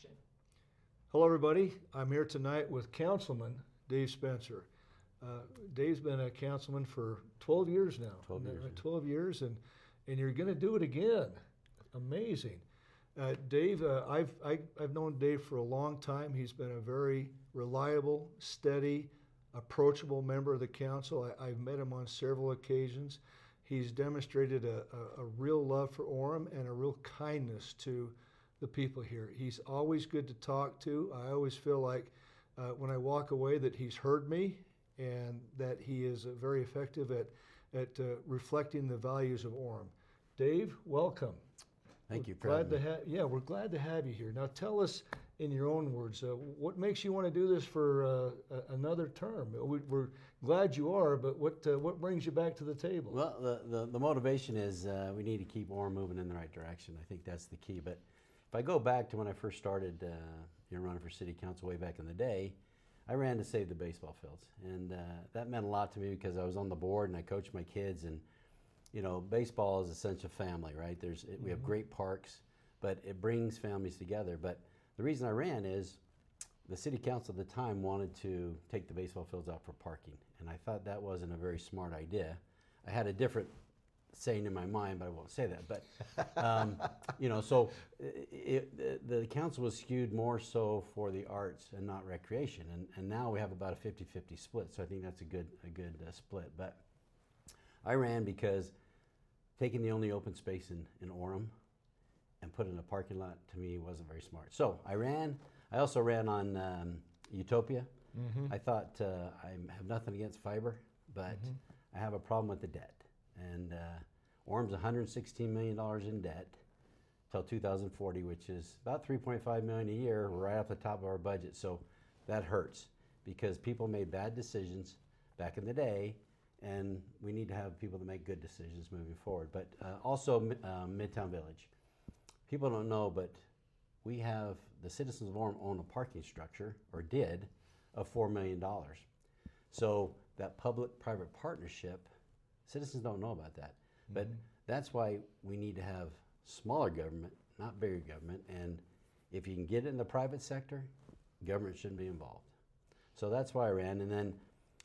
action. Hello, everybody. I'm here tonight with Councilman Dave Spencer. Dave's been a councilman for 12 years now. 12 years. 12 years, and you're going to do it again. Amazing. Dave, I've known Dave for a long time. He's been a very reliable, steady, approachable member of the council. I've met him on several occasions. He's demonstrated a real love for Orem and a real kindness to the people here. He's always good to talk to. I always feel like when I walk away that he's heard me and that he is very effective at reflecting the values of Orem. Dave, welcome. Thank you. We're glad to have you here. Now tell us in your own words, what makes you want to do this for another term? We're glad you are, but what brings you back to the table? Well, the motivation is we need to keep Orem moving in the right direction. I think that's the key. But if I go back to when I first started running for city council way back in the day, I ran to save the baseball fields. And that meant a lot to me because I was on the board and I coached my kids. And, you know, baseball is a sense of family, right? We have great parks, but it brings families together. But the reason I ran is the city council at the time wanted to take the baseball fields out for parking. And I thought that wasn't a very smart idea. I had a different saying in my mind, but I won't say that. But, you know, so the council was skewed more so for the arts and not recreation. And now we have about a 50-50 split. So I think that's a good split. But I ran because taking the only open space in Orem and put in a parking lot to me wasn't very smart. So I ran. I also ran on Utopia. I thought I have nothing against fiber, but I have a problem with the debt. And Orem's $116 million in debt till 2040, which is about $3.5 million a year, right off the top of our budget. So that hurts because people made bad decisions back in the day, and we need to have people that make good decisions moving forward. But also Midtown Village. People don't know, but we have, the citizens of Orem own a parking structure, or did, of $4 million. So that public-private partnership, citizens don't know about that. But that's why we need to have smaller government, not bigger government. And if you can get it in the private sector, government shouldn't be involved. So that's why I ran. And then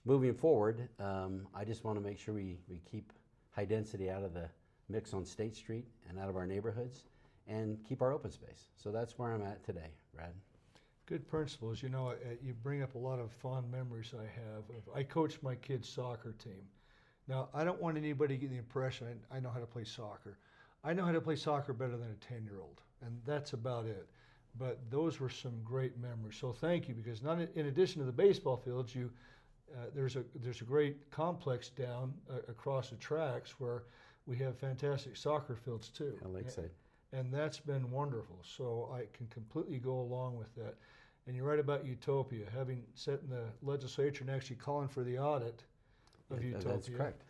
moving forward, I just want to make sure we keep high density out of the mix on State Street and out of our neighborhoods and keep our open space. So that's where I'm at today, Brad. Good principles. You know, you bring up a lot of fond memories I have. I coached my kids' soccer team. Now, I don't want anybody to get the impression I know how to play soccer. I know how to play soccer better than a 10-year-old, and that's about it. But those were some great memories. So thank you, because not in addition to the baseball fields, there's a great complex down across the tracks where we have fantastic soccer fields too. Lakeside. And that's been wonderful. So I can completely go along with that. And you're right about Utopia, having sat in the legislature and actually calling for the audit of Utopia. That's correct.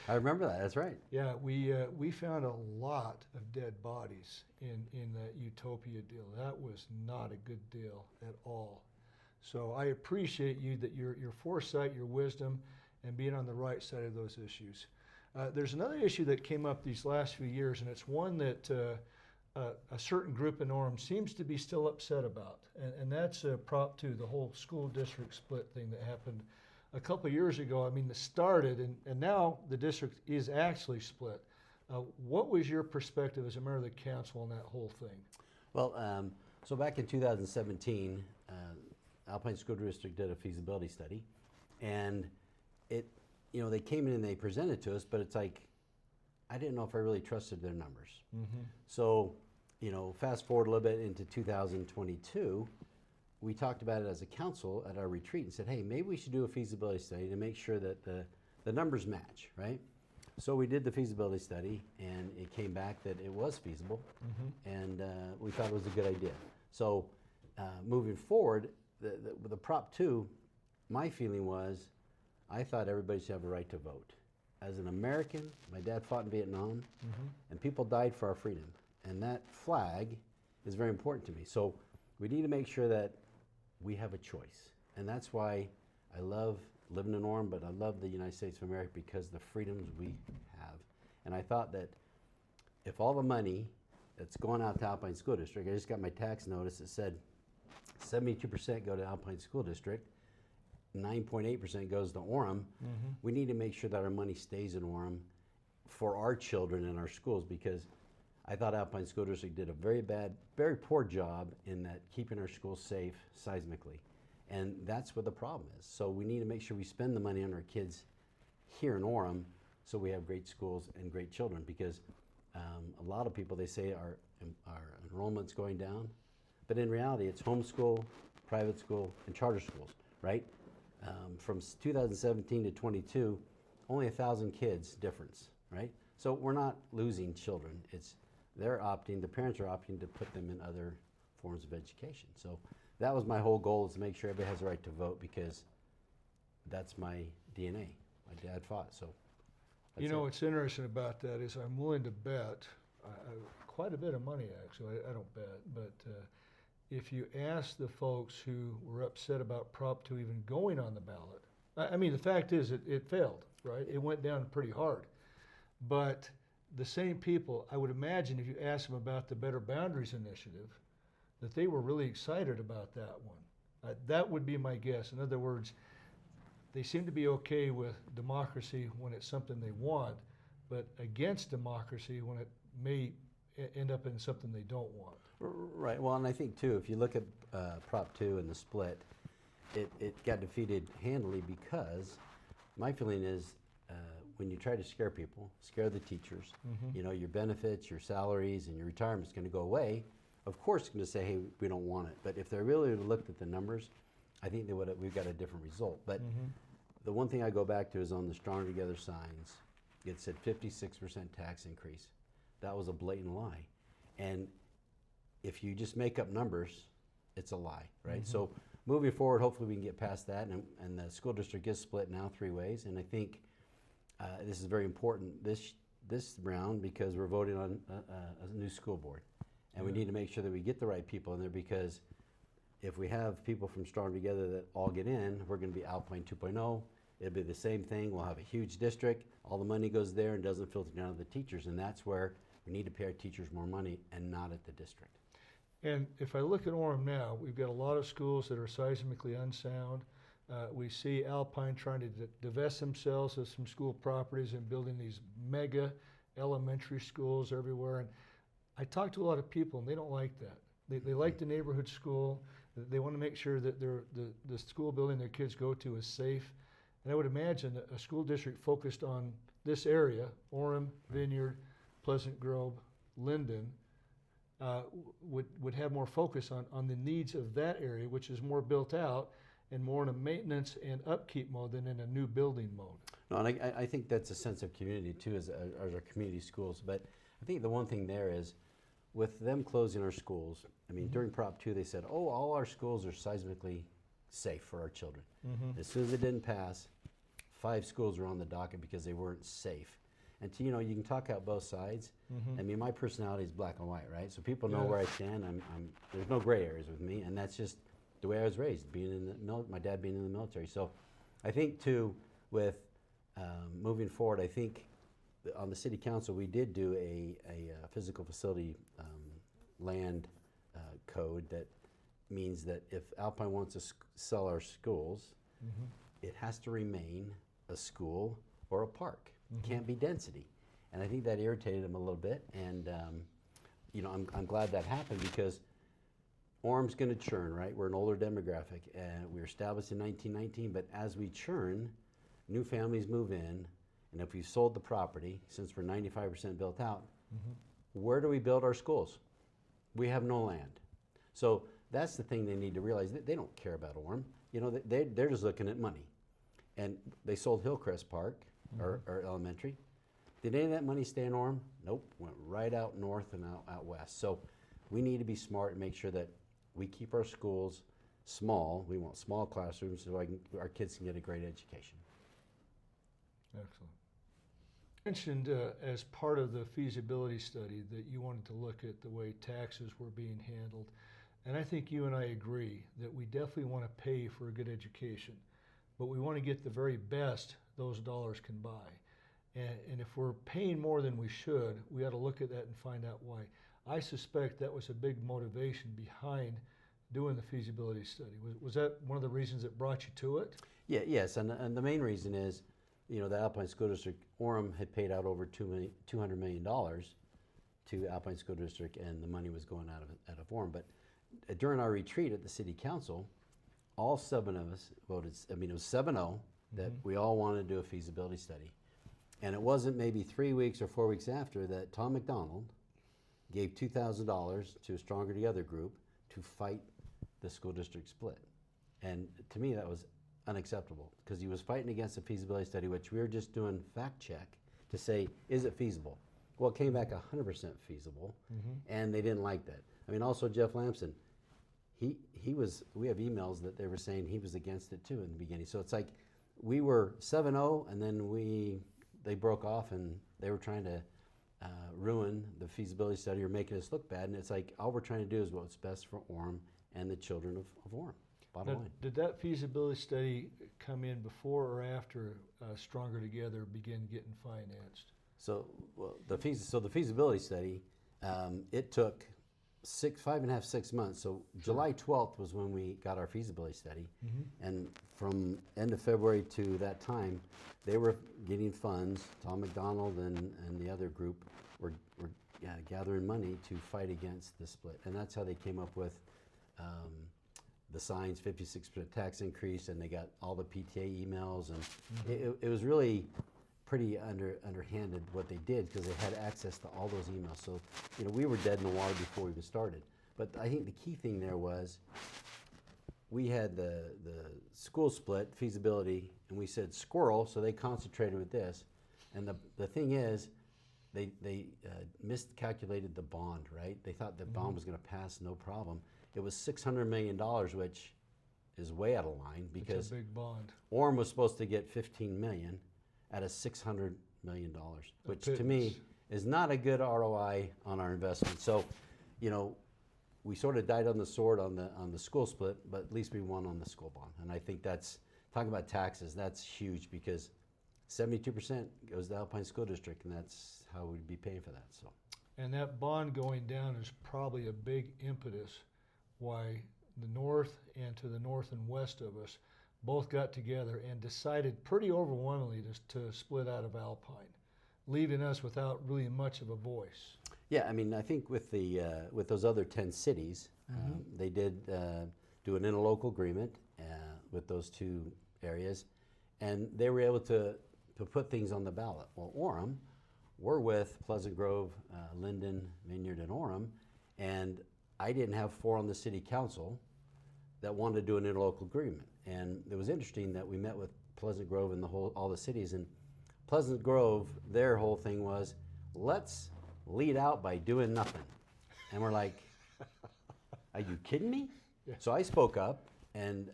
I remember that. That's right. Yeah, we found a lot of dead bodies in that Utopia deal. That was not a good deal at all. So I appreciate your foresight, your wisdom, and being on the right side of those issues. There's another issue that came up these last few years, and it's one that a certain group in Orem seems to be still upset about, and that's Prop 2, the whole school district split thing that happened a couple of years ago. I mean, it started, and now the district is actually split. What was your perspective as a member of the council on that whole thing? Well, so back in 2017, Alpine School District did a feasibility study, and they came in and they presented to us, but it's like, I didn't know if I really trusted their numbers. So, fast forward a little bit into 2022, we talked about it as a council at our retreat and said, hey, maybe we should do a feasibility study to make sure that the numbers match, right? So we did the feasibility study, and it came back that it was feasible, and we thought it was a good idea. So moving forward, with the Prop 2, my feeling was, I thought everybody should have a right to vote. As an American, my dad fought in Vietnam, and people died for our freedom. And that flag is very important to me. So we need to make sure that we have a choice. And that's why I love living in Orem, but I love the United States of America because the freedoms we have. And I thought that if all the money it's going out to Alpine School District. I just got my tax notice that said 72% go to Alpine School District, 9.8% goes to Orem. We need to make sure that our money stays in Orem for our children in our schools, because I thought Alpine School District did a very poor job in that keeping our schools safe seismically. And that's what the problem is. So we need to make sure we spend the money on our kids here in Orem so we have great schools and great children, because a lot of people, they say our enrollment's going down, but in reality it's homeschool, private school, and charter schools, right? From 2017 to 22, only 1,000 kids difference, right? So we're not losing children. The parents are opting to put them in other forms of education. So that was my whole goal, is to make sure everybody has the right to vote, because that's my DNA. My dad fought, so. You know, what's interesting about that is I'm willing to bet, quite a bit of money actually, I don't bet, but if you ask the folks who were upset about Prop 2 even going on the ballot, I mean, the fact is it failed, right? It went down pretty hard. But the same people, I would imagine, if you ask them about the Better Boundaries Initiative, that they were really excited about that one. That would be my guess. In other words, they seem to be okay with democracy when it's something they want, but against democracy when it may end up in something they don't want. Right. Well, and I think too, if you look at Prop 2 and the split, it got defeated handily, because my feeling is when you try to scare people, scare the teachers, you know, your benefits, your salaries, and your retirement's going to go away. Of course, it's going to say, hey, we don't want it. But if they really looked at the numbers, I think we've got a different result. But the one thing I go back to is on the Stronger Together signs, it said 56% tax increase. That was a blatant lie. And if you just make up numbers, it's a lie, right? So moving forward, hopefully we can get past that. And the school district is split now 3 ways. And I think this is very important this round, because we're voting on a new school board. And we need to make sure that we get the right people in there, because if we have people from Strong Together that all get in, we're going to be Alpine 2.0. It'll be the same thing. We'll have a huge district. All the money goes there and doesn't filter down to the teachers. And that's where we need to pay our teachers more money, and not at the district. And if I look at Orem now, we've got a lot of schools that are seismically unsound. We see Alpine trying to divest themselves of some school properties and building these mega elementary schools everywhere. And I talk to a lot of people, and they don't like that. They like the neighborhood school. They want to make sure that the school building their kids go to is safe. And I would imagine that a school district focused on this area, Orem, Vineyard, Pleasant Grove, Linden, would have more focus on the needs of that area, which is more built out and more in a maintenance and upkeep mode than in a new building mode. No, and I think that's a sense of community too, as our community schools. But I think the one thing there is, with them closing our schools, I mean, during Prop 2, they said, oh, all our schools are seismically safe for our children. As soon as it didn't pass, 5 schools were on the docket because they weren't safe. And you know, you can talk out both sides. I mean, my personality is black and white, right? So people know where I stand. There's no gray areas with me, and that's just the way I was raised, being in the my dad being in the military. So I think too, with moving forward, I think on the city council we did do a physical facility land code that means that if Alpine wants to sell our schools, it has to remain a school or a park. It can't be density. And I think that irritated them a little bit. And you know, I'm glad that happened, because Orem's going to churn, right? We're an older demographic, and we were established in 1919. But as we churn, new families move in, and if we've sold the property, since we're 95% built out, where do we build our schools? We have no land. So that's the thing they need to realize. They don't care about Orem. You know, they're just looking at money. And they sold Hillcrest Park, or elementary. Did any of that money stay in Orem? Nope, went right out north and out west. So we need to be smart and make sure that we keep our schools small. We want small classrooms so our kids can get a great education. Excellent. You mentioned as part of the feasibility study that you wanted to look at the way taxes were being handled. And I think you and I agree that we definitely want to pay for a good education, but we want to get the very best those dollars can buy. And if we're paying more than we should, we ought to look at that and find out why. I suspect that was a big motivation behind doing the feasibility study. Was that one of the reasons that brought you to it? Yeah, yes, and the main reason is, you know, the Alpine School District, Orem had paid out over $200 million to Alpine School District, and the money was going out of Orem. But during our retreat at the City Council, all 7 of us voted, I mean, it was 7-0, that we all wanted to do a feasibility study. And it wasn't maybe 3 weeks or 4 weeks after that Tom McDonald gave $2,000 to a Stronger Together group to fight the school district split. And to me, that was unacceptable, because he was fighting against a feasibility study, which we were just doing fact check to say, is it feasible? Well, it came back 100% feasible, and they didn't like that. I mean, also Jeff Lamson, he was, we have emails that they were saying he was against it too in the beginning. So it's like we were 7-0, and then they broke off, and they were trying to ruin the feasibility study or making us look bad. And it's like, all we're trying to do is what's best for Orem and the children of Orem. Bottom line. Did that feasibility study come in before or after Stronger Together began getting financed? So, well, the feasibility study, it took 5.5, 6 months. So July 12th was when we got our feasibility study, and from end of February to that time, they were getting funds. Tom McDonald and the other group were gathering money to fight against the split, and that's how they came up with the signs, 56% tax increase, and they got all the PTA emails, and it was really pretty underhanded what they did, because they had access to all those emails. So, you know, we were dead in the water before we even started. But I think the key thing there was we had the school split feasibility, and we said squirrel, so they concentrated with this. And the thing is, they miscalculated the bond, right? They thought the bond was going to pass no problem. It was $600 million, which is way out of line, because it's a big bond. Orem was supposed to get $15 million out of $600 million, which to me is not a good ROI on our investment. So, you know, we sort of died on the sword on the school split, but at least we won on the school bond. And I think that's, talking about taxes, that's huge, because 72% goes to Alpine School District, and that's how we'd be paying for that. So, and that bond going down is probably a big impetus why the north and to the north and west of us both got together and decided pretty overwhelmingly to split out of Alpine, leaving us without really much of a voice. Yeah, I mean, I think with those other 10 cities, they did do an interlocal agreement with those 2 areas, and they were able to put things on the ballot. Well, Orem, we're with Pleasant Grove, Linden, Vineyard, and Orem, and I didn't have 4 on the city council that wanted to do an interlocal agreement. And it was interesting that we met with Pleasant Grove and all the cities, and Pleasant Grove, their whole thing was, let's lead out by doing nothing. And we're like, are you kidding me? Yeah. So I spoke up, and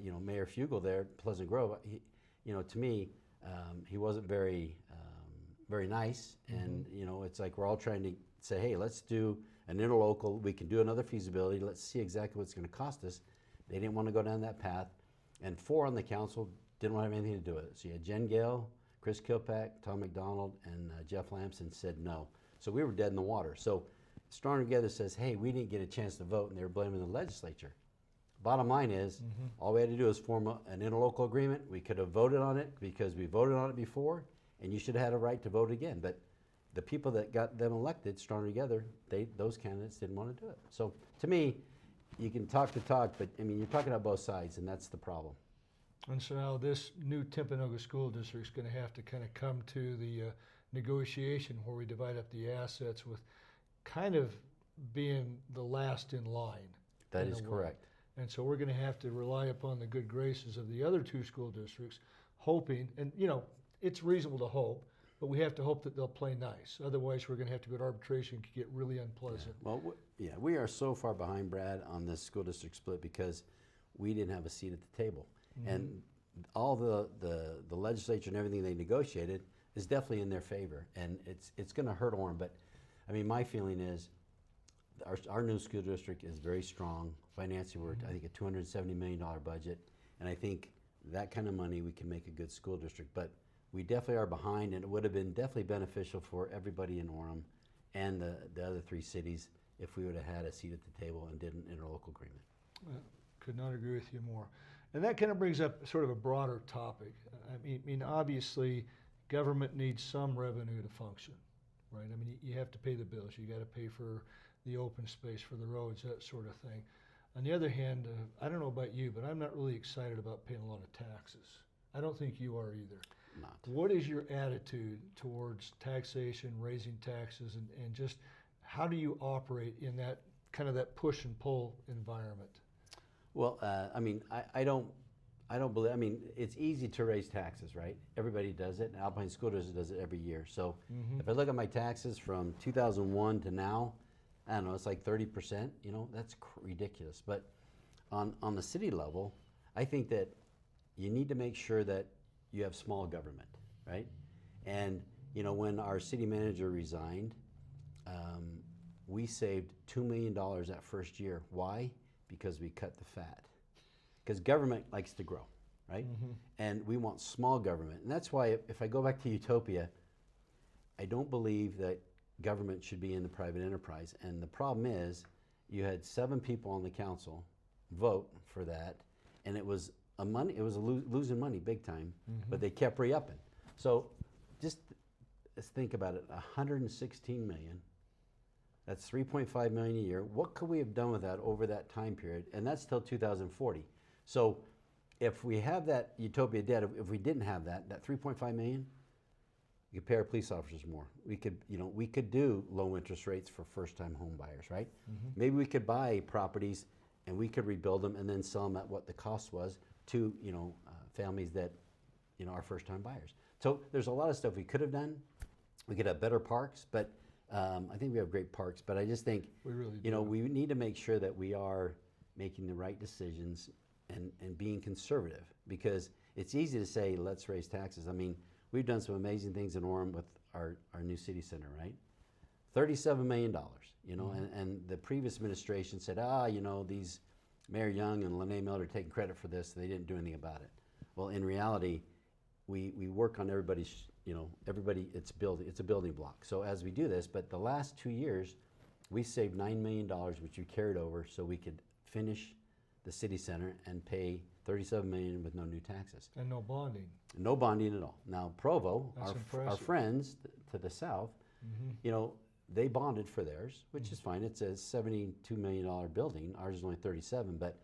you know, Mayor Fugel there, Pleasant Grove, you know, to me, he wasn't very nice. And you know, it's like we're all trying to say, hey, let's do an interlocal. We can do another feasibility. Let's see exactly what it's going to cost us. They didn't want to go down that path, and 4 on the council didn't want to have anything to do with it. So you had Jen Gale, Chris Kilpack, Tom McDonald, and Jeff Lamson said no. So we were dead in the water. So Stronger Together says, hey, we didn't get a chance to vote, and they were blaming the legislature. Bottom line is, all we had to do is form an interlocal agreement. We could have voted on it because we voted on it before, and you should have had a right to vote again. But the people that got them elected, Stronger Together, those candidates didn't want to do it. So to me, you can talk the talk, but I mean, you're talking about both sides, and that's the problem. And so now this new Timpanogos School District is going to have to kind of come to the negotiation where we divide up the assets, with kind of being the last in line. That is correct. And so we're going to have to rely upon the good graces of the other 2 school districts, hoping, and you know, it's reasonable to hope, but we have to hope that they'll play nice. Otherwise, we're going to have to go to arbitration. It could get really unpleasant. Yeah. Well, we are so far behind, Brad, on this school district split because we didn't have a seat at the table. And all the legislature and everything they negotiated is definitely in their favor. And it's going to hurt Orem. But, I mean, my feeling is our new school district is very strong. Financially, we're, I think, a $270 million budget. And I think that kind of money, we can make a good school district. But we definitely are behind, and it would have been definitely beneficial for everybody in Orem and the other 3 cities if we would have had a seat at the table and did an interlocal agreement. Could not agree with you more. And that kind of brings up sort of a broader topic. I mean, obviously, government needs some revenue to function, right? I mean, you have to pay the bills. You got to pay for the open space, for the roads, that sort of thing. On the other hand, I don't know about you, but I'm not really excited about paying a lot of taxes. I don't think you are either. Not. What is your attitude towards taxation, raising taxes, and just how do you operate in that kind of that push and pull environment? Well, I mean, I don't believe. I mean, it's easy to raise taxes, right? Everybody does it. And Alpine School District does it every year. So if I look at my taxes from 2001 to now, I don't know, it's like 30%. You know, that's ridiculous. But on the city level, I think that you need to make sure that you have small government, right? And you know, when our city manager resigned, we saved $2 million that first year. Why? Because we cut the fat. Because government likes to grow, right? And we want small government. And that's why if I go back to Utopia, I don't believe that government should be in the private enterprise. And the problem is you had 7 people on the council vote for that, and it was losing money big time, but they kept re-upping. So just let's think about it, 116 million. That's 3.5 million a year. What could we have done with that over that time period? And that's till 2040. So if we have that Utopia debt, if we didn't have that 3.5 million, we could pay our police officers more. We could do low interest rates for first-time home buyers, right? Maybe we could buy properties and we could rebuild them and then sell them at what the cost was to families that are first-time buyers. So there's a lot of stuff we could have done. We could have better parks, but I think we have great parks. But I just think we really do. We need to make sure that we are making the right decisions and being conservative, because it's easy to say let's raise taxes. I mean, we've done some amazing things in Orem with our new city center, right? $37 million, and the previous administration said, these Mayor Young and Lene Miller are taking credit for this, they didn't do anything about it. Well, in reality, we work on everybody's, it's a building block. So as we do this, but the last 2 years, we saved $9 million, which we carried over so we could finish the city center and pay $37 million with no new taxes. And no bonding. No bonding at all. Now, Provo, our impressive. friends to the south, they bonded for theirs, which is fine. It's a $72 million building. Ours is only 37, but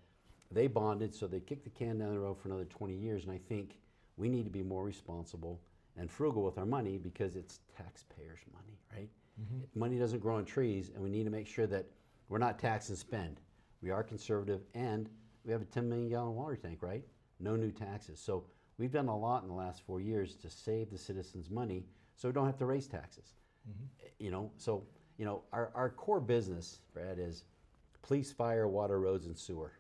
they bonded, so they kicked the can down the road for another 20 years. And I think we need to be more responsible and frugal with our money, because it's taxpayers' money, right? Money doesn't grow on trees, and we need to make sure that we're not tax and spend. We are conservative, and we have a 10 million gallon water tank, right? No new taxes. So we've done a lot in the last 4 years to save the citizens money so we don't have to raise taxes. Our core business, Brad, is police, fire, water, roads, and sewer.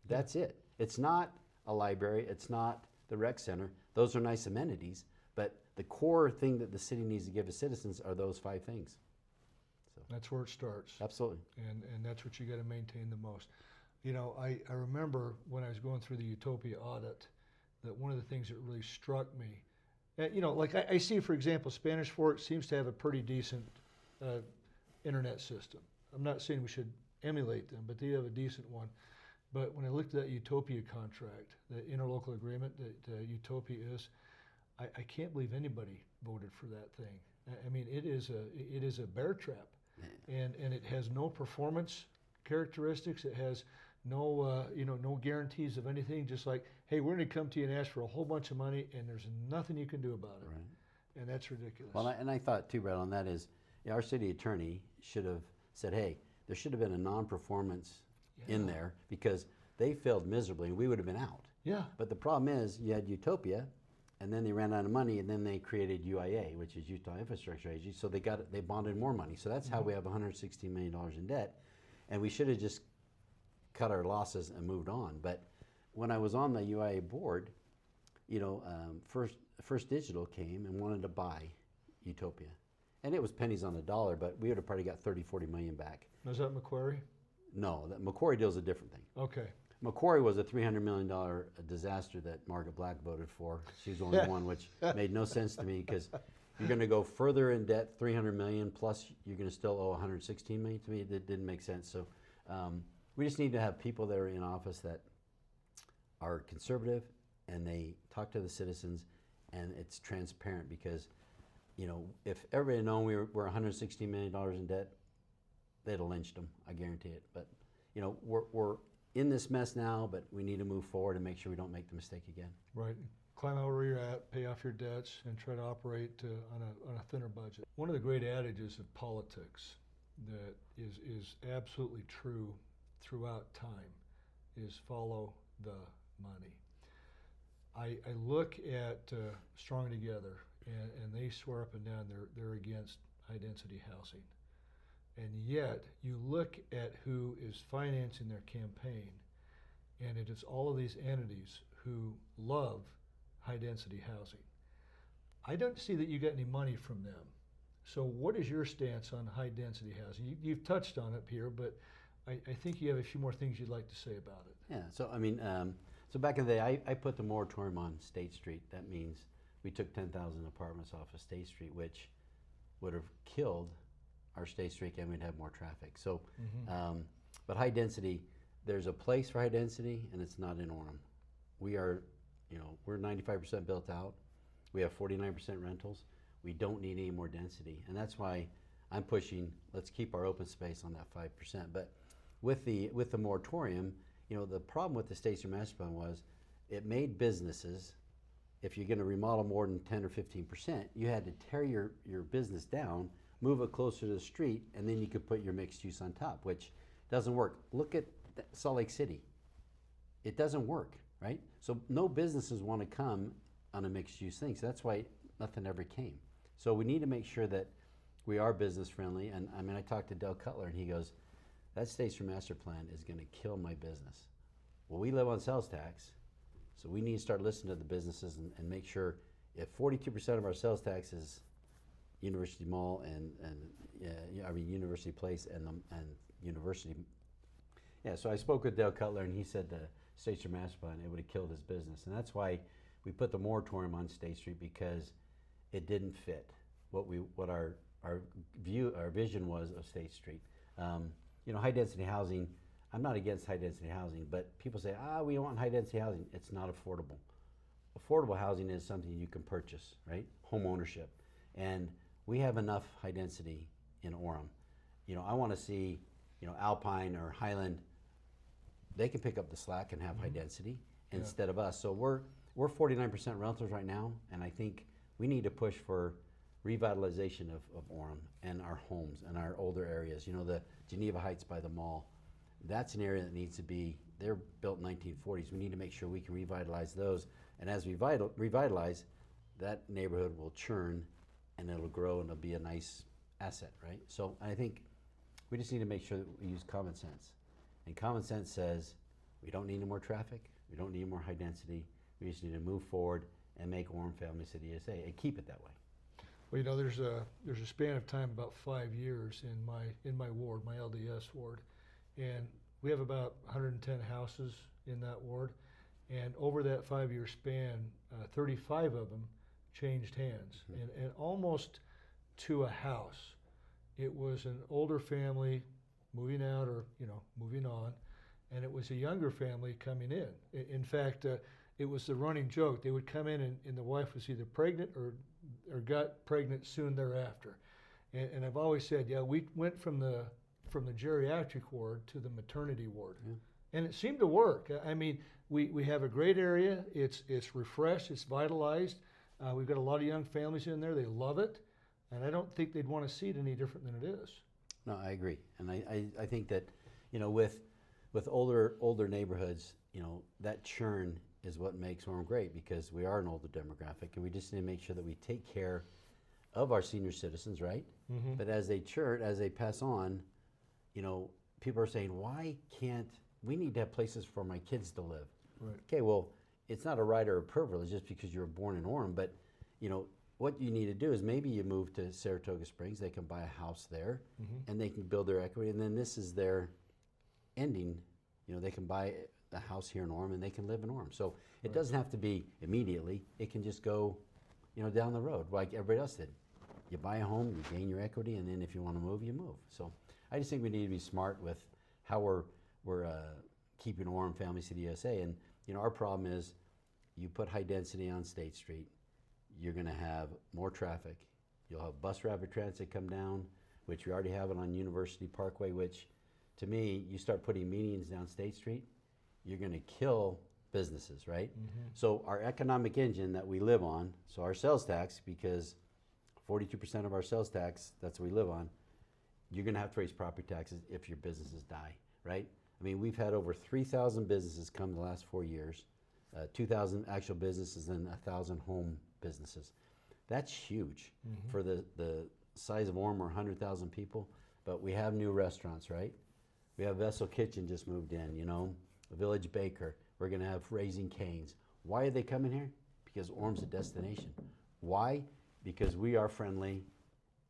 That's it. It's not a library. It's not the rec center. Those are nice amenities, but the core thing that the city needs to give its citizens are those 5 things. So That's where it starts. absolutely. And that's what you got to maintain the most. I remember when I was going through the Utopia audit that one of the things that really struck me, like I see, for example, Spanish Fork seems to have a pretty decent internet system. I'm not saying we should emulate them, but they have a decent one. But when I looked at that Utopia contract, the interlocal agreement that Utopia is, I can't believe anybody voted for that thing. I mean, it is a bear trap, and it has no performance characteristics. It has no no guarantees of anything. Just like, hey, we're going to come to you and ask for a whole bunch of money, and there's nothing you can do about it. Right. And that's ridiculous. Well, I thought too, Brad, on that is, our city attorney should have said, hey, there should have been a non-performance in there, because they failed miserably and we would have been out. Yeah. But the problem is you had Utopia, and then they ran out of money, and then they created UIA, which is Utah Infrastructure Agency. So they bonded more money. So that's how we have $116 million in debt, and we should have just cut our losses and moved on. But when I was on the UIA board, First Digital came and wanted to buy Utopia, and it was pennies on the dollar, but we would have probably got 30-40 million back. Was that Macquarie? No, that Macquarie deal is a different thing. Okay. Macquarie was a $300 million disaster that Margaret Black voted for. She was the only one, which made no sense to me, because you're going to go further in debt, 300 million, plus you're going to still owe 116 million. To me, it didn't make sense. So we just need to have people that are in office that are conservative and they talk to the citizens and it's transparent, because, you know, if everybody had known we're $116 million in debt, they'd have lynched them, I guarantee it. But, you know, we're in this mess now, but we need to move forward and make sure we don't make the mistake again. Right. Climb out where you're at, pay off your debts, and try to operate on a thinner budget. One of the great adages of politics that is absolutely true throughout time is follow the money. I look at Strong Together, and they swear up and down they're against high-density housing. And yet, you look at who is financing their campaign, and it is all of these entities who love high-density housing. I don't see that you get any money from them. So what is your stance on high-density housing? You've touched on it, Pierre, but I think you have a few more things you'd like to say about it. Yeah, so I mean, so back in the day, I put the moratorium on State Street. That means we took 10,000 apartments off of State Street, which would have killed our State Street, and we'd have more traffic. So, but high density, there's a place for high density, and it's not in Orem. We are, you know, we're 95% built out. We have 49% rentals. We don't need any more density, and that's why I'm pushing. Let's keep our open space on that 5%. But with the moratorium, you know, the problem with the State Street Master Plan was it made businesses, if you're going to remodel more than 10 or 15%, you had to tear your business down, move it closer to the street, and then you could put your mixed use on top, which doesn't work. Look at Salt Lake City. It doesn't work, right? So no businesses want to come on a mixed use thing. So that's why nothing ever came. So we need to make sure that we are business friendly. And I mean, I talked to Del Cutler and he goes, that State Street Master Plan is going to kill my business. Well, we live on sales tax, so we need to start listening to the businesses and make sure if 42% of our sales tax is University Mall and University Place and University. Yeah, so I spoke with Del Cutler and he said the State Street Master Plan, it would have killed his business. And that's why we put the moratorium on State Street, because it didn't fit what our vision was of State Street. You know, high density housing, I'm not against high density housing, but people say, we want high density housing. It's not affordable. Affordable housing is something you can purchase, right? Home ownership. And we have enough high density in Orem. You know, I want to see, you know, Alpine or Highland, they can pick up the slack and have high density instead of us. So we're 49% rentals right now, and I think we need to push for revitalization of Orem and our homes and our older areas. You know, the Geneva Heights by the mall, that's an area that needs to be, they're built in 1940s. We need to make sure we can revitalize those. And as we revitalize, that neighborhood will churn and it'll grow and it'll be a nice asset, right? So I think we just need to make sure that we use common sense. And common sense says we don't need any more traffic, we don't need more high density, we just need to move forward and make Orem Family City USA and keep it that way. Well, you know, there's a span of time about 5 years in my ward, my LDS ward, and we have about 110 houses in that ward, and over that 5-year span, 35 of them changed hands, and almost to a house. It was an older family moving out or, you know, moving on, and it was a younger family coming in. In fact, it was the running joke. They would come in and the wife was either pregnant or got pregnant soon thereafter. And I've always said, yeah, we went from the geriatric ward to the maternity ward. Yeah. And it seemed to work. I mean, we have a great area. It's refreshed, it's vitalized. We've got a lot of young families in there. They love it. And I don't think they'd want to see it any different than it is. No, I agree. And I think that, you know, with older neighborhoods, you know, that churn is what makes Orem great, because we are an older demographic, and we just need to make sure that we take care of our senior citizens, right? Mm-hmm. But as they churn, as they pass on, you know, people are saying, why can't we need to have places for my kids to live? Right. Okay, well, it's not a right or a privilege just because you were born in Orem, but, you know, what you need to do is maybe you move to Saratoga Springs, they can buy a house there, and they can build their equity, and then this is their ending. You know, they can buy the house here in Orem and they can live in Orem. So it doesn't have to be immediately. It can just go, you know, down the road like everybody else did. You buy a home, you gain your equity, and then if you want to move, you move. So I just think we need to be smart with how we're keeping Orem Family City USA. And our problem is, you put high density on State Street, you're going to have more traffic. You'll have bus rapid transit come down, which we already have it on University Parkway, which to me, you start putting medians down State Street, you're going to kill businesses, right? So our economic engine that we live on, so our sales tax, because 42% of our sales tax, that's what we live on, you're going to have to raise property taxes if your businesses die, right? I mean, we've had over 3,000 businesses come the last 4 years, 2,000 actual businesses and 1,000 home businesses. That's huge for the size of Orem, or 100,000 people. But we have new restaurants, right? We have Vessel Kitchen just moved in, a Village Baker. We're going to have Raising Cane's. Why are they coming here? Because Orem's a destination. Why? Because we are friendly,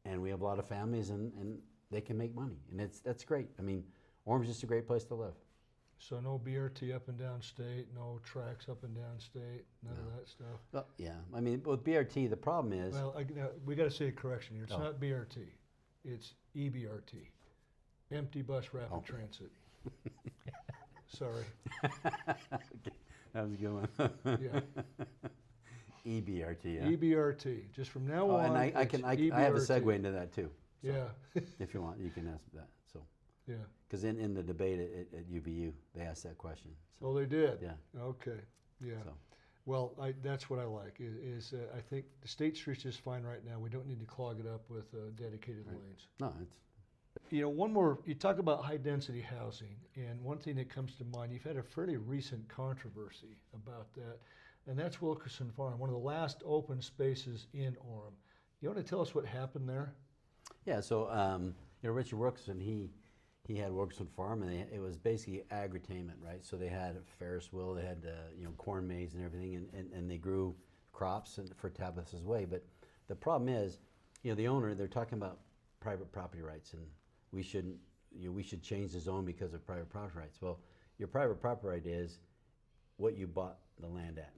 and we have a lot of families, and they can make money, and that's great. I mean, Orem's just a great place to live. So no BRT up and down State, no tracks up and down State, none of that stuff. Well, yeah, I mean, with BRT, the problem is. Well, we got to say a correction here. It's not BRT, it's EBRT, Empty Bus Rapid Transit. Sorry. That was a good one. Yeah. EBRT. Yeah. EBRT. Just from now on. And I have a segue into that too. So yeah. If you want, you can ask that. So. Yeah. Because in the debate at UVU, they asked that question. So. Oh, they did. Yeah. Okay. Yeah. So. Well, that's what I like. I think the State Street's just fine right now. We don't need to clog it up with dedicated lanes. No, it's. One more. You talk about high density housing, and one thing that comes to mind. You've had a fairly recent controversy about that, and that's Wilkerson Farm, one of the last open spaces in Orem. You want to tell us what happened there? Yeah. So Richard Wilkerson, he had Wilkerson Farm, and it was basically agritainment, right? So they had a Ferris wheel, they had corn maze and everything, and they grew crops for Tabitha's Way. But the problem is, the owner, they're talking about private property rights, and we should change the zone because of private property rights. Well, your private property right is what you bought the land at.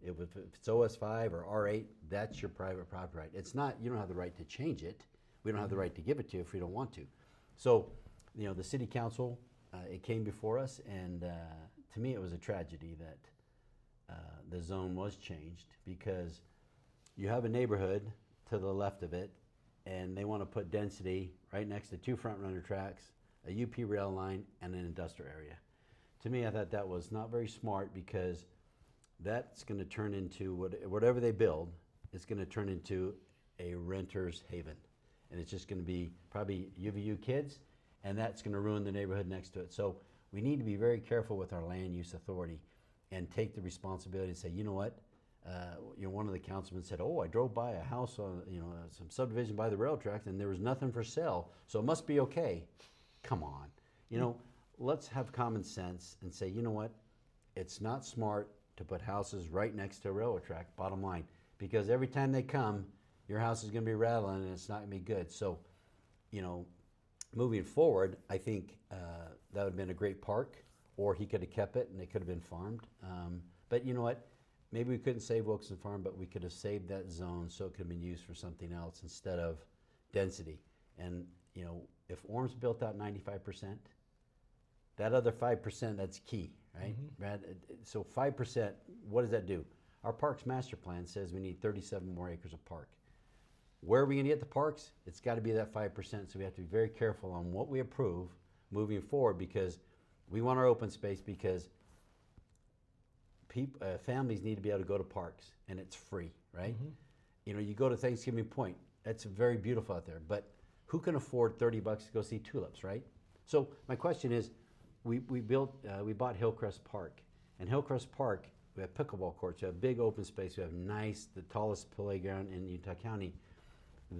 If it's OS5 or R8, that's your private property right. It's not. You don't have the right to change it. We don't have the right to give it to you if we don't want to. So. The city council, it came before us, and to me it was a tragedy that the zone was changed, because you have a neighborhood to the left of it, and they want to put density right next to 2 front runner tracks, a UP rail line, and an industrial area. To me, I thought that was not very smart, because that's going to turn into, whatever they build, it's going to turn into a renter's haven. And it's just going to be probably UVU kids, and that's going to ruin the neighborhood next to it. So we need to be very careful with our land use authority and take the responsibility and say, you know what? One of the councilmen said, oh, I drove by a house on, some subdivision by the rail tracks, and there was nothing for sale, so it must be okay. Come on. Let's have common sense and say, you know what? It's not smart to put houses right next to a railroad track, bottom line, because every time they come, your house is going to be rattling, and it's not going to be good. So, moving forward, I think that would have been a great park, or he could have kept it and it could have been farmed. But you know what? Maybe we couldn't save Wilkerson Farm, but we could have saved that zone so it could have been used for something else instead of density. And if Orem's built out 95%, that other 5%, that's key, right? Brad? So 5%, what does that do? Our Parks Master Plan says we need 37 more acres of park. Where are we going to get the parks? It's got to be that 5%, so we have to be very careful on what we approve moving forward, because we want our open space, because families need to be able to go to parks, and it's free, right? You go to Thanksgiving Point, that's very beautiful out there, but who can afford $30 to go see tulips, right? So my question is, we bought Hillcrest Park, and Hillcrest Park, we have pickleball courts, we have big open space, we have the tallest playground in Utah County.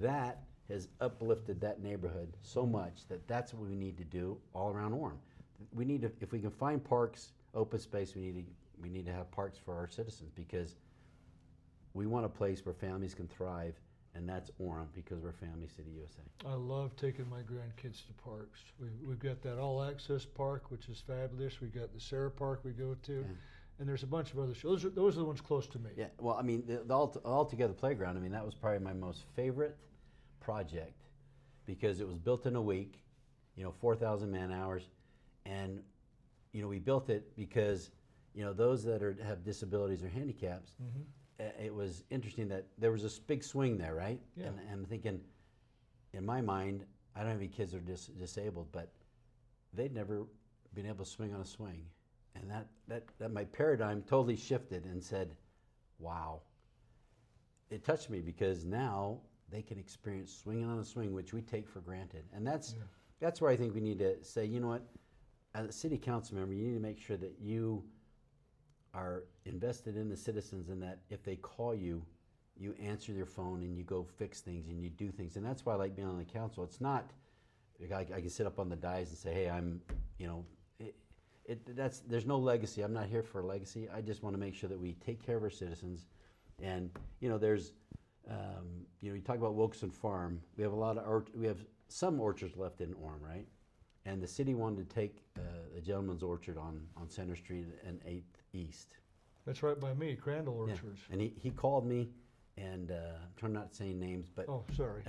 That has uplifted that neighborhood so much that's what we need to do all around Orem. We need to, if we can find parks, open space, we need to have parks for our citizens, because we want a place where families can thrive, and that's Orem, because we're Family City USA. I love taking my grandkids to parks. We've got that all-access park, which is fabulous. We've got the Sarah Park we go to. Yeah. And there's a bunch of other shows. Those are the ones close to me. Yeah, well, I mean, the Altogether Playground, I mean, that was probably my most favorite. project because it was built in a week, 4,000 man hours, and we built it because those that have disabilities or handicaps. It was interesting that there was this big swing there, right? Yeah. And I'm thinking, in my mind, I don't have any kids that are disabled, but they'd never been able to swing on a swing. And that my paradigm totally shifted and said, wow. It touched me because now they can experience swinging on a swing, which we take for granted. And that's where I think we need to say, you know what, as a city council member, you need to make sure that you are invested in the citizens and that if they call you, you answer your phone and you go fix things and you do things. And that's why I like being on the council. It's not, I can sit up on the dais and say, hey, I'm, there's no legacy. I'm not here for a legacy. I just want to make sure that we take care of our citizens. And, there's, you talk about Wilkeson Farm. We have some orchards left in Orem, right? And the city wanted to take the gentleman's orchard on Center Street and 8th East. That's right by me, Crandall Orchards. Yeah. And he called me, and I'm trying not to say names, but oh, sorry.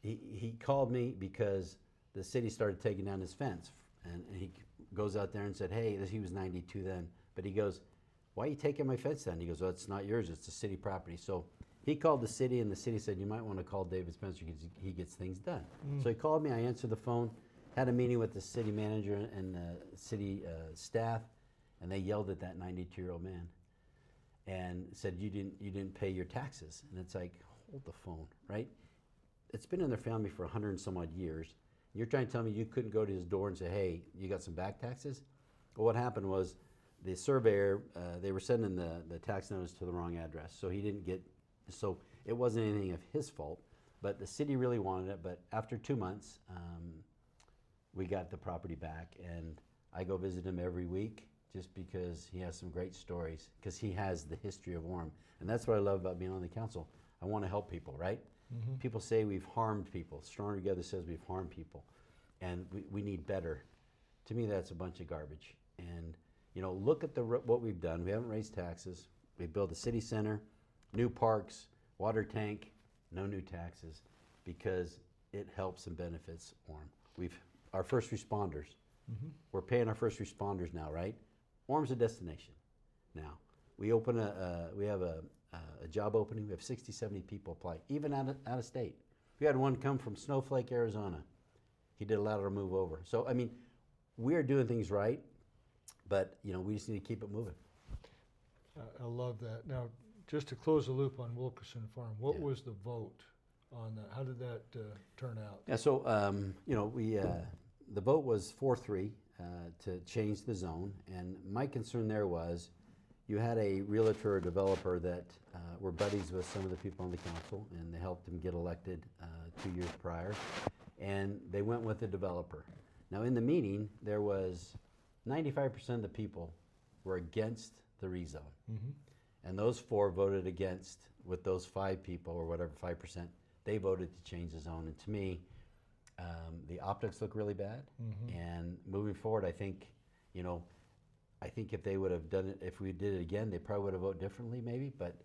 He called me because the city started taking down his fence, and he goes out there and said, hey, he was 92 then, but he goes, why are you taking my fence down? He goes, well, it's not yours, it's the city property. So he called the city, and the city said, you might want to call David Spencer because he gets things done. So he called me, I answered the phone, had a meeting with the city manager and the city staff, and they yelled at that 92-year-old man and said, you didn't pay your taxes. And it's like, hold the phone, right? It's been in their family for 100 and some odd years. You're trying to tell me you couldn't go to his door and say, hey, you got some back taxes? Well, what happened was the surveyor, they were sending the tax notice to the wrong address. So he didn't get, so it wasn't anything of his fault, but the city really wanted it. But after 2 months, we got the property back, and I go visit him every week just because he has some great stories, because he has the history of Orem. And that's what I love about being on the council. I want to help people, right? People say we've harmed people. Stronger Together says we've harmed people, and we need better. To me, that's a bunch of garbage. And look at what we've done. We haven't raised taxes. We built a city center, new parks, water tank, no new taxes, because it helps and benefits Orem. Our first responders. We're paying our first responders now, right? Orem's a destination now. We have a job opening. We have 60, 70 people apply, even out of state. We had one come from Snowflake, Arizona. He did allow her to move over. So, I mean, we're doing things right, but, we just need to keep it moving. I love that. Now, just to close the loop on Wilkeson Farm, what was the vote on that? How did that turn out? Yeah, so, the vote was 4-3 to change the zone, and my concern there was you had a realtor or developer that were buddies with some of the people on the council, and they helped him get elected 2 years prior, and they went with the developer. Now in the meeting, there was 95% of the people were against the rezone, and those 4 voted against. With those 5 people, or whatever, 5%, they voted to change the zone. And to me, the optics look really bad, and moving forward, I think if they would have done it, if we did it again, they probably would have voted differently, maybe. But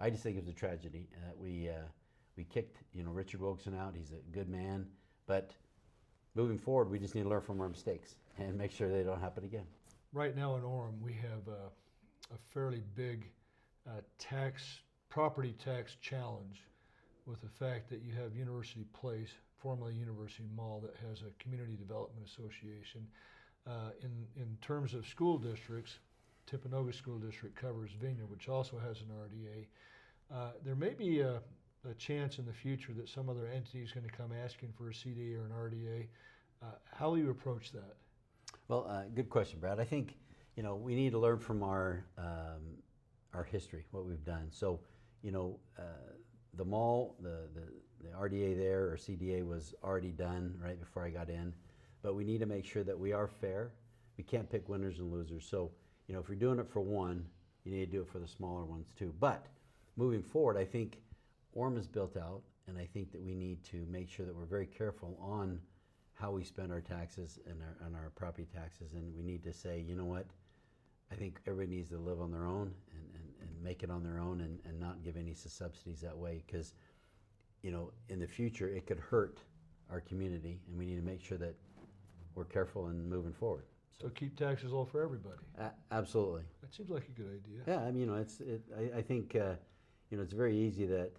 I just think it was a tragedy. We kicked Richard Wilkeson out. He's a good man, but moving forward, we just need to learn from our mistakes and make sure they don't happen again. Right now in Orem, we have a fairly big property tax challenge with the fact that you have University Place, formerly University Mall, that has a community development association. In terms of school districts, Timpanogos School District covers Vineyard, which also has an RDA. There may be a chance in the future that some other entity is going to come asking for a CDA or an RDA. How will you approach that? Well, good question, Brad. I think we need to learn from our history, what we've done. So, the mall, the RDA there, or CDA, was already done right before I got in. But we need to make sure that we are fair. We can't pick winners and losers. So, if you're doing it for one, you need to do it for the smaller ones too. But moving forward, I think Orem is built out, and I think that we need to make sure that we're very careful on how we spend our taxes and our property taxes. And we need to say, you know what, I think everybody needs to live on their own and make it on their own, and not give any subsidies that way. Because in the future, it could hurt our community, and we need to make sure that we're careful in moving forward. So keep taxes low for everybody. Absolutely. That seems like a good idea. Yeah, I mean, I think, it's very easy that,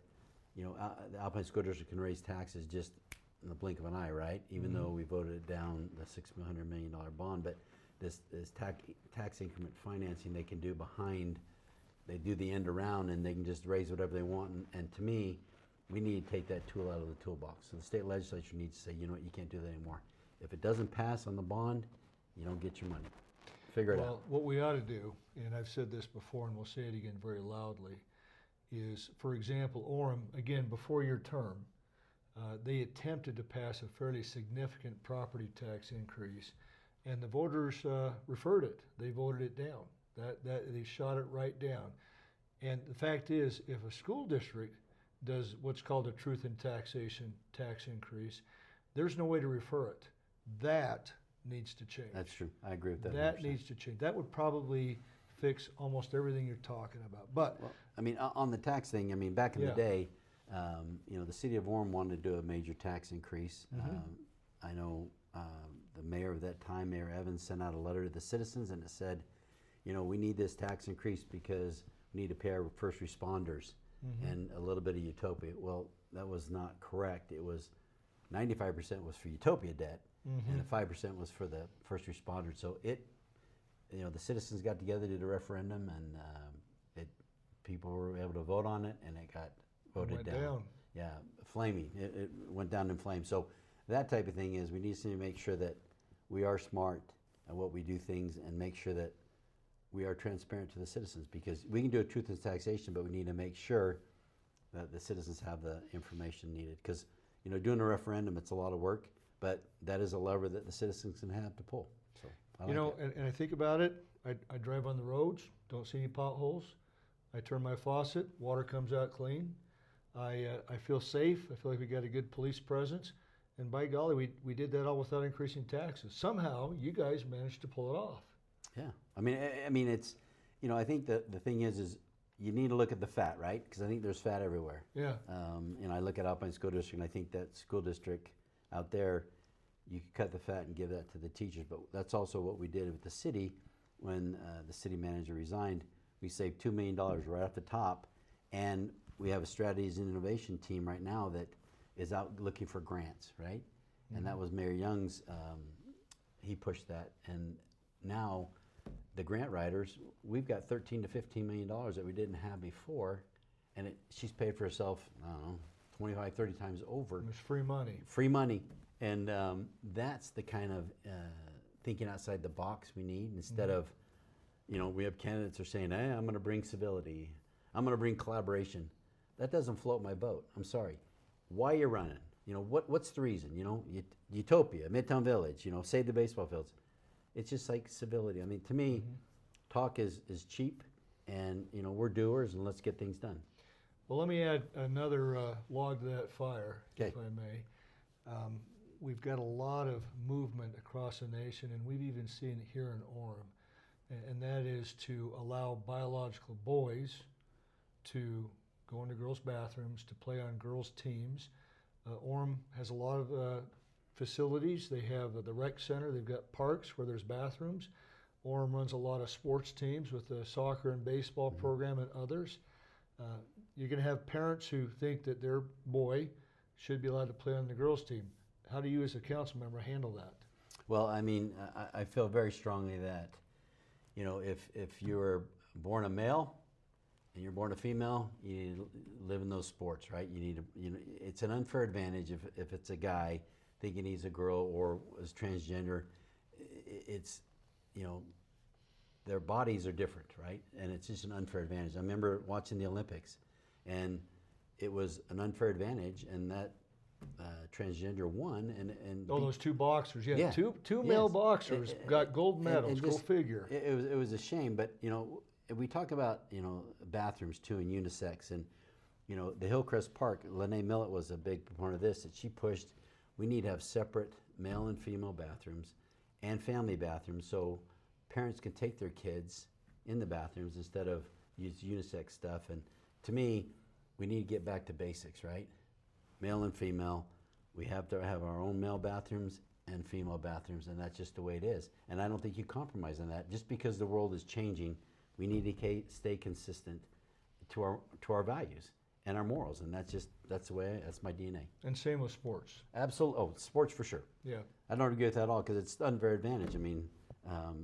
the Alpine School District can raise taxes just in the blink of an eye, right? Even though we voted down the $600 million bond, but this tax increment financing they can do behind, they do the end around, and they can just raise whatever they want. And to me, we need to take that tool out of the toolbox. So the state legislature needs to say, you know what, you can't do that anymore. If it doesn't pass on the bond, you don't get your money. Figure it out. Well, what we ought to do, and I've said this before and we'll say it again very loudly, is, for example, Orem, again, before your term, they attempted to pass a fairly significant property tax increase, and the voters referred it. They voted it down. They shot it right down. And the fact is, if a school district does what's called a truth in taxation tax increase, there's no way to refer it. That needs to change. That's true. I agree with that. That 100%. needs to change. That would probably fix almost everything you're talking about. But Well, I mean, on the tax thing, I mean, back in the Yeah. day, the city of Orem wanted to do a major tax increase. I know the mayor of that time, Mayor Evans, sent out a letter to the citizens, and it said, we need this tax increase because we need to pay our first responders and a little bit of Utopia. Well, that was not correct. It was 95% was for Utopia debt, and the 5% was for the first responders. So the citizens got together, did a referendum, and people were able to vote on it, and it got voted went down. Yeah, flaming. It went down in flames. So that type of thing is we need to make sure that we are smart at what we do things and make sure that we are transparent to the citizens, because we can do a truth in taxation, but we need to make sure that the citizens have the information needed. Because doing a referendum, it's a lot of work, but that is a lever that the citizens can have to pull. So I like it. And I think about it. I drive on the roads, don't see any potholes. I turn my faucet, water comes out clean. I feel safe. I feel like we got a good police presence. And by golly, we did that all without increasing taxes. Somehow, you guys managed to pull it off. Yeah, I mean, it's, I think the thing is you need to look at the fat, right? Because I think there's fat everywhere. Yeah. I look at Alpine School District, and I think that school district out there, you could cut the fat and give that to the teachers. But that's also what we did with the city when the city manager resigned. We saved $2 million right off the top, and we have a strategies and innovation team right now that is out looking for grants, right? And that was Mayor Young's, he pushed that. And now the grant writers, we've got $13 to $15 million that we didn't have before, and she's paid for herself, I don't know, 25, 30 times over. It was free money. Free money. And that's the kind of thinking outside the box we need, instead of, we have candidates who are saying, hey, I'm going to bring civility. I'm going to bring collaboration. That doesn't float my boat. I'm sorry. Why are you running? What's the reason? Utopia, Midtown Village, save the baseball fields. It's just like civility. I mean, to me, talk is cheap, and, we're doers, and let's get things done. Well, let me add another log to that fire, Okay. if I may. We've got a lot of movement across the nation, and we've even seen it here in Orem, and that is to allow biological boys to go into girls' bathrooms, to play on girls' teams. Orem has a lot of facilities. They have the rec center. They've got parks where there's bathrooms. Orem runs a lot of sports teams with the soccer and baseball program and others. You're going to have parents who think that their boy should be allowed to play on the girls' team. How do you as a council member handle that? Well, I mean, I feel very strongly that, if you're born a male and you're born a female, you need to live in those sports, right? You need to, it's an unfair advantage if it's a guy thinking he's a girl or is transgender. It's, their bodies are different, right? And it's just an unfair advantage. I remember watching the Olympics, and it was an unfair advantage, and that transgender won. And those two boxers, Yeah. two male boxers got gold medals. Go figure. It was a shame, but we talk about bathrooms too and unisex, and the Hillcrest Park. Lene Millett was a big proponent of this. That she pushed. We need to have separate male and female bathrooms, and family bathrooms, so parents can take their kids in the bathrooms instead of use unisex stuff. And to me, we need to get back to basics, right? male and female. We have to have our own male bathrooms and female bathrooms, and that's just the way it is. And I don't think you compromise on that. Just because the world is changing, we need to stay consistent to our values and our morals, and that's the way, that's my DNA. And same with sports. Absolutely. Oh, sports for sure. Yeah. I don't agree with that at all because it's an unfair advantage. I mean,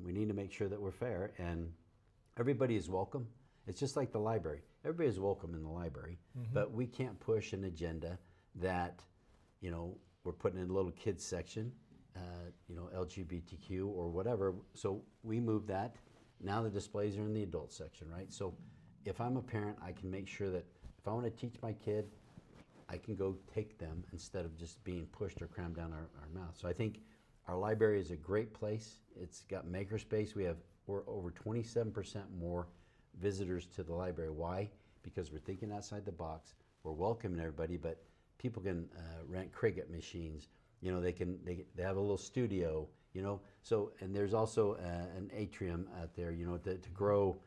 we need to make sure that we're fair, and everybody is welcome. It's just like the library. Everybody is welcome in the library, but we can't push an agenda that, we're putting in a little kids section, LGBTQ or whatever. So we move that. Now the displays are in the adult section, right? So if I'm a parent, I can make sure that if I want to teach my kid, I can go take them instead of just being pushed or crammed down our mouth. So I think our library is a great place. It's got makerspace. We're over 27% more visitors to the library. Why? Because we're thinking outside the box. We're welcoming everybody, but people can rent cricket machines. They have a little studio. So, and there's also an atrium out there. To grow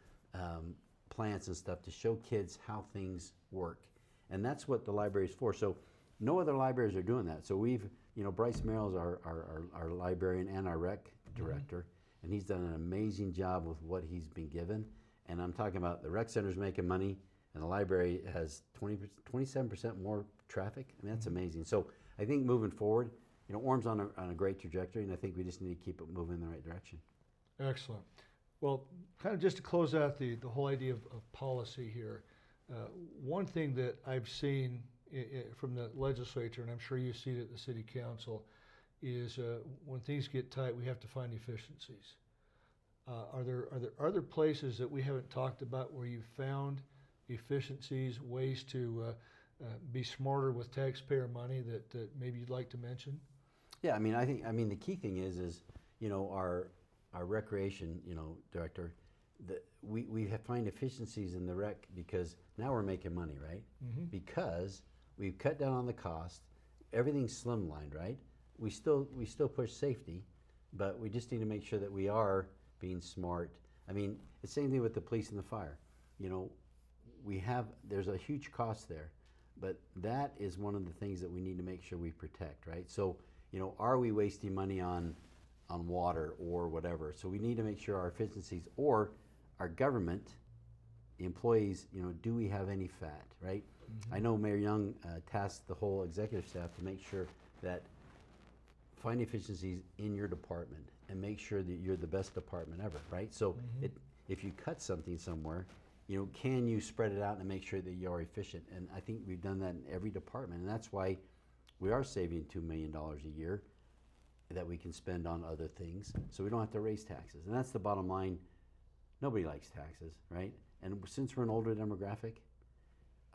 plants and stuff to show kids how things work, and that's what the library is for. So, no other libraries are doing that. So we've, Bryce Merrill's our librarian and our rec director, and he's done an amazing job with what he's been given. And I'm talking about the rec center's making money, and the library has 27% more traffic. I mean, that's amazing. So I think moving forward, Orem's on a great trajectory, and I think we just need to keep it moving in the right direction. Excellent. Well, kind of just to close out the whole idea of policy here, one thing that I've seen from the legislature, and I'm sure you see it at the city council, is when things get tight, we have to find efficiencies. Are there other places that we haven't talked about where you've found efficiencies, ways to be smarter with taxpayer money that maybe you'd like to mention? Yeah, I think the key thing is our recreation director, we have find efficiencies in the rec because now we're making money, right? Because we've cut down on the cost, everything's slimlined, right? We still push safety, but we just need to make sure that we are being smart. It's the same thing with the police and the fire. There's a huge cost there, but that is one of the things that we need to make sure we protect, right? So, are we wasting money on water or whatever? So we need to make sure our efficiencies or our government employees, do we have any fat, right? I know Mayor Young tasked the whole executive staff to make sure that find efficiencies in your department and make sure that you're the best department ever, right? So if you cut something somewhere, can you spread it out and make sure that you are efficient? And I think we've done that in every department, and that's why we are saving $2 million a year that we can spend on other things, so we don't have to raise taxes. And that's the bottom line. Nobody likes taxes, right? And since we're an older demographic,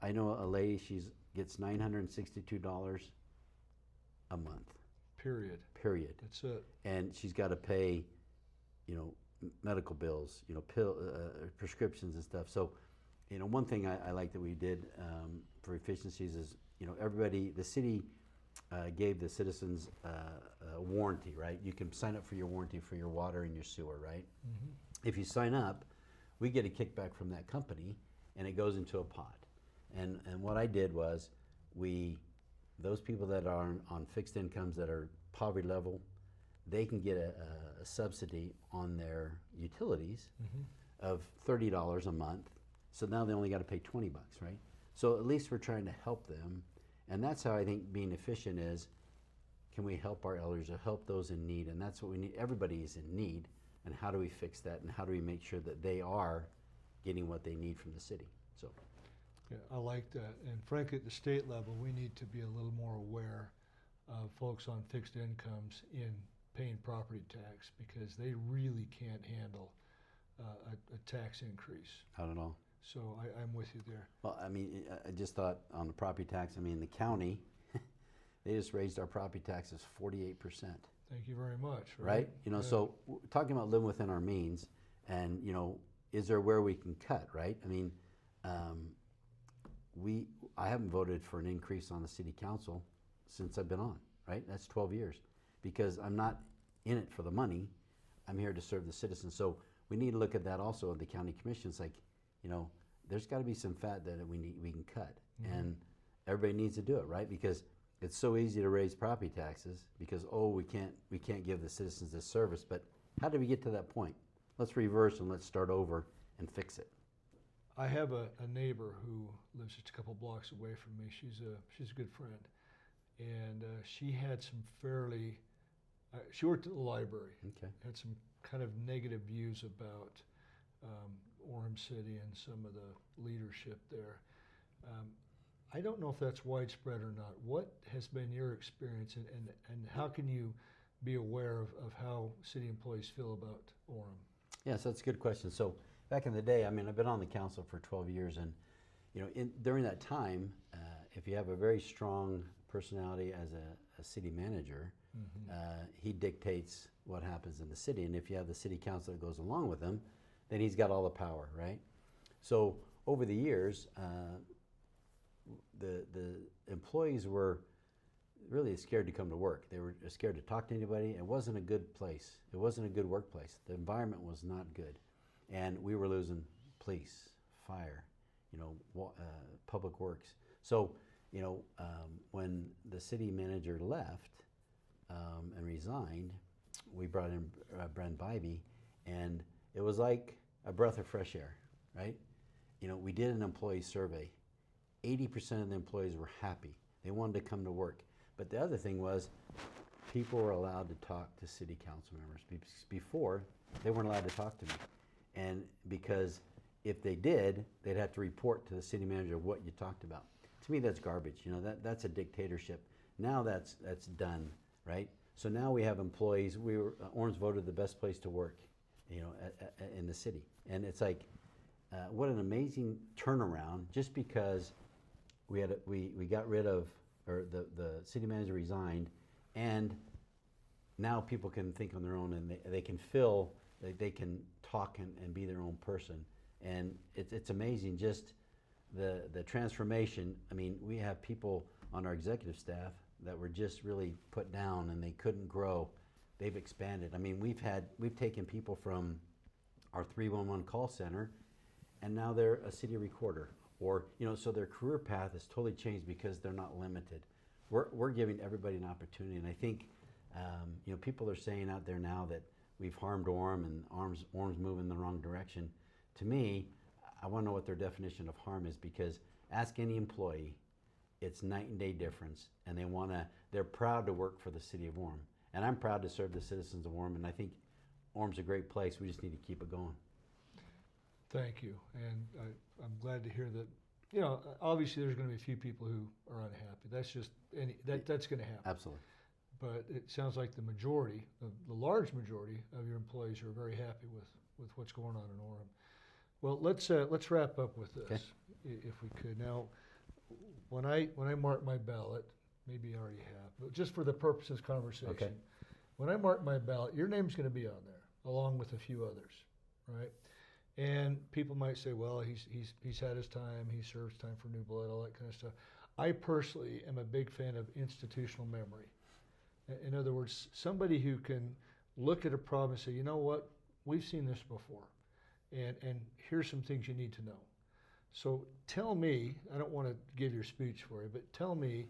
I know a lady, gets $962 a month. Period. That's it. And she's got to pay, medical bills, prescriptions and stuff. So, one thing I like that we did for efficiencies is, everybody, the city gave the citizens a warranty, right? You can sign up for your warranty for your water and your sewer, right? If you sign up, we get a kickback from that company, and it goes into a pot. And what I did was, those people that are on fixed incomes that are poverty level, they can get a subsidy on their utilities of $30 a month. So now they only got to pay $20, right? So at least we're trying to help them. And that's how I think being efficient is, can we help our elders or help those in need? And that's what we need. Everybody is in need. And how do we fix that? And how do we make sure that they are getting what they need from the city? So. Yeah, I like that. And frankly, at the state level, we need to be a little more aware of folks on fixed incomes in paying property tax, because they really can't handle a tax increase. Not at all. So I'm with you there. Well, I just thought on the property tax, the county, they just raised our property taxes 48%. Thank you very much. Right? Yeah. So talking about living within our means, and, is there where we can cut, right? I haven't voted for an increase on the city council since I've been on, right? That's 12 years, because I'm not in it for the money. I'm here to serve the citizens. So we need to look at that also at the county commission. It's like, there's got to be some fat that we can cut. everybody needs to do it, right? Because it's so easy to raise property taxes because, oh, we can't give the citizens this service. But how did we get to that point? Let's reverse and let's start over and fix it. I have a neighbor who lives just a couple blocks away from me. She's a good friend, and she had some fairly. She worked at the library. Okay. Had some kind of negative views about Orem City and some of the leadership there. I don't know if that's widespread or not. What has been your experience, and how can you be aware of how city employees feel about Orem? Yes, that's a good question. So back in the day, I mean, I've been on the council for 12 years, and you know, during that time, if you have a very strong personality as a city manager, he dictates what happens in the city, and if you have the city council that goes along with him, then he's got all the power, right? So over the years, the employees were really scared to come to work. They were scared to talk to anybody. It wasn't a good place. It wasn't a good workplace. The environment was not good, and we were losing police, fire, you know, public works. So, you know, when the city manager left and resigned, we brought in Brent Bybee, and it was like a breath of fresh air, right? You know, we did an employee survey. 80% of the employees were happy. They wanted to come to work. But the other thing was, people were allowed to talk to city council members. Before, they weren't allowed to talk to me. And because if they did, they'd have to report to the city manager what you talked about. To me, that's garbage. You know, that's a dictatorship. Now that's done, right? So now we have employees. Orem's voted the best place to work, you know, in the city. And it's like, what an amazing turnaround, just because we got rid of, or the city manager resigned, and now people can think on their own, and they can feel that they can talk and be their own person. And it's amazing just the transformation. I mean, we have people on our executive staff that were just really put down and they couldn't grow. They've expanded. I mean, we've taken people from our 311 call center, and now they're a city recorder, or, you know, so their career path has totally changed because they're not limited. We're giving everybody an opportunity, and I think, you know, people are saying out there now that we've harmed Orem and Orem's moving in the wrong direction. To me, I want to know what their definition of harm is, because ask any employee, it's night and day difference, and they're proud to work for the city of Orem. And I'm proud to serve the citizens of Orem, and I think Orem's a great place. We just need to keep it going. Thank you, and I'm glad to hear that. You know, obviously there's going to be a few people who are unhappy. That's just that's going to happen. Absolutely. But it sounds like the majority, the large majority of your employees are very happy with what's going on in Orem. Well, let's wrap up with this, if we could. Now, when I mark my ballot, maybe I already have, but just for the purpose of this conversation, when I mark my ballot, your name's going to be on there, along with a few others, right? And people might say, well, he's had his time, he serves time for new blood, all that kind of stuff. I personally am a big fan of institutional memory. In other words, somebody who can look at a problem and say, you know what, we've seen this before, and here's some things you need to know. So tell me, I don't want to give your speech for you, but tell me,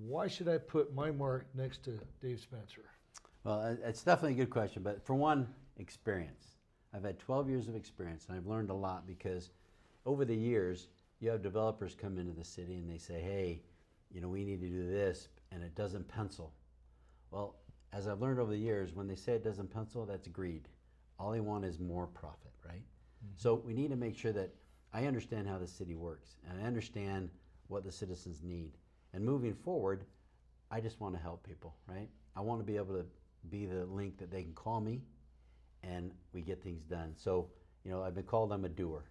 why should I put my mark next to Dave Spencer? Well, it's definitely a good question, but for one, experience. I've had 12 years of experience, and I've learned a lot, because over the years, you have developers come into the city and they say, hey, you know, we need to do this, and it doesn't pencil. Well, as I've learned over the years, when they say it doesn't pencil, that's greed. All they want is more profit, right? Mm-hmm. So we need to make sure that I understand how the city works, and I understand what the citizens need. And moving forward, I just want to help people, right? I want to be able to be the link that they can call me, and we get things done. So, you know, I've been called, I'm a doer.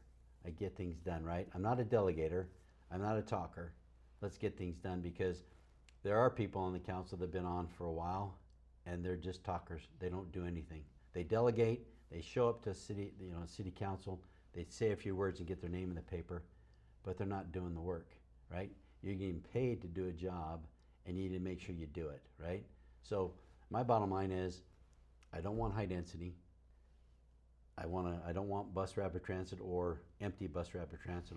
I get things done, right? I'm not a delegator. I'm not a talker. Let's get things done, because there are people on the council that have been on for a while, and they're just talkers. They don't do anything. They delegate. They show up to city council. They say a few words and get their name in the paper, but they're not doing the work, right? You're getting paid to do a job, and you need to make sure you do it, right? So my bottom line is, I don't want high density. I don't want bus rapid transit or empty bus rapid transit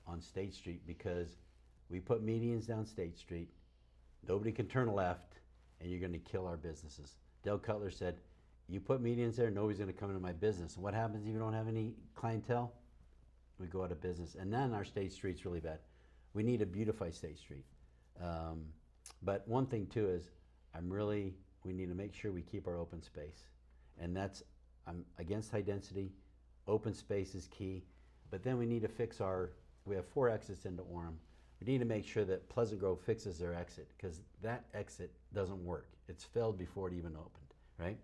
on State Street, because We put medians down State Street. Nobody can turn left, and you're going to kill our businesses. Dale Cutler said, you put medians there, nobody's going to come into my business. And what happens if you don't have any clientele? We go out of business. And then our State Street's really bad. We need to beautify State Street. But one thing too is, we need to make sure we keep our open space. And I'm against high density. Open space is key. But then we need to fix we have 4 exits into Orem. We need to make sure that Pleasant Grove fixes their exit, because that exit doesn't work. It's failed before it even opened, right?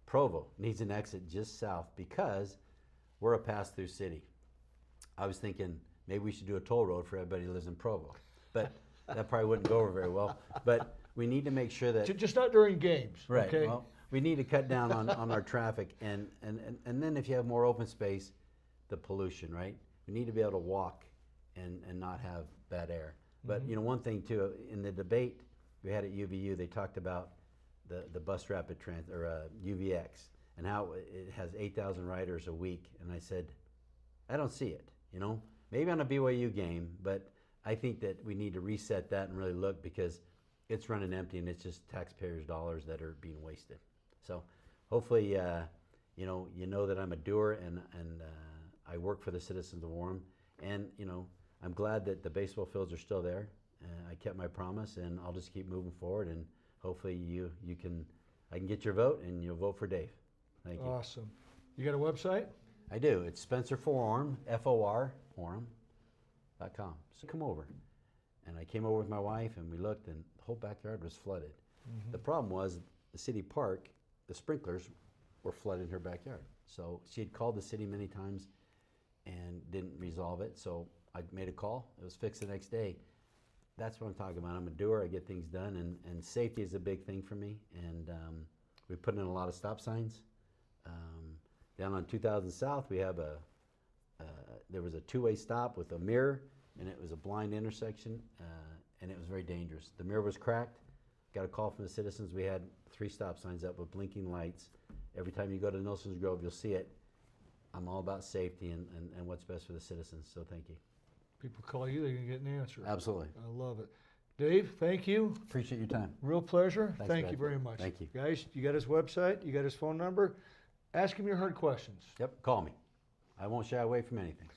Provo needs an exit just south because we're a pass-through city. I was thinking maybe we should do a toll road for everybody who lives in Provo, but that probably wouldn't go over very well. But we need to make sure that Just not during games, right. okay? Well, we need to cut down on our traffic, and then if you have more open space, the pollution, right? We need to be able to walk and not have bad air. But you know, one thing too, in the debate we had at UVU, they talked about the bus rapid transit, or UVX, and how it has 8,000 riders a week. And I said, I don't see it. You know, maybe on a BYU game, but I think that we need to reset that and really look, because it's running empty and it's just taxpayers' dollars that are being wasted. So hopefully, you know that I'm a doer, and I work for the citizens of Orem, and you know, I'm glad that the baseball fields are still there. I kept my promise, and I'll just keep moving forward, and hopefully I can get your vote, and you'll vote for Dave. Thank you. Awesome. You got a website? I do. It's Spencer for Orem, F-O-R, Orem.com. So come over. And I came over with my wife, and we looked, and the whole backyard was flooded. The problem was the city park, the sprinklers were flooded in her backyard. So she had called the city many times and didn't resolve it. So I made a call. It was fixed the next day. That's what I'm talking about. I'm a doer. I get things done, and safety is a big thing for me. And we put in a lot of stop signs. Down on 2000 South, we have there was a two-way stop with a mirror, and it was a blind intersection, and it was very dangerous. The mirror was cracked. Got a call from the citizens. We had 3 stop signs up with blinking lights. Every time you go to Nelson's Grove, you'll see it. I'm all about safety and what's best for the citizens, so thank you. People call you, they're going to get an answer. Absolutely. I love it. Dave, thank you. Appreciate your time. Real pleasure. Thanks, Thank Brad. you very much. Thank you. Guys, you got his website, you got his phone number. Ask him your hard questions. Yep, call me. I won't shy away from anything.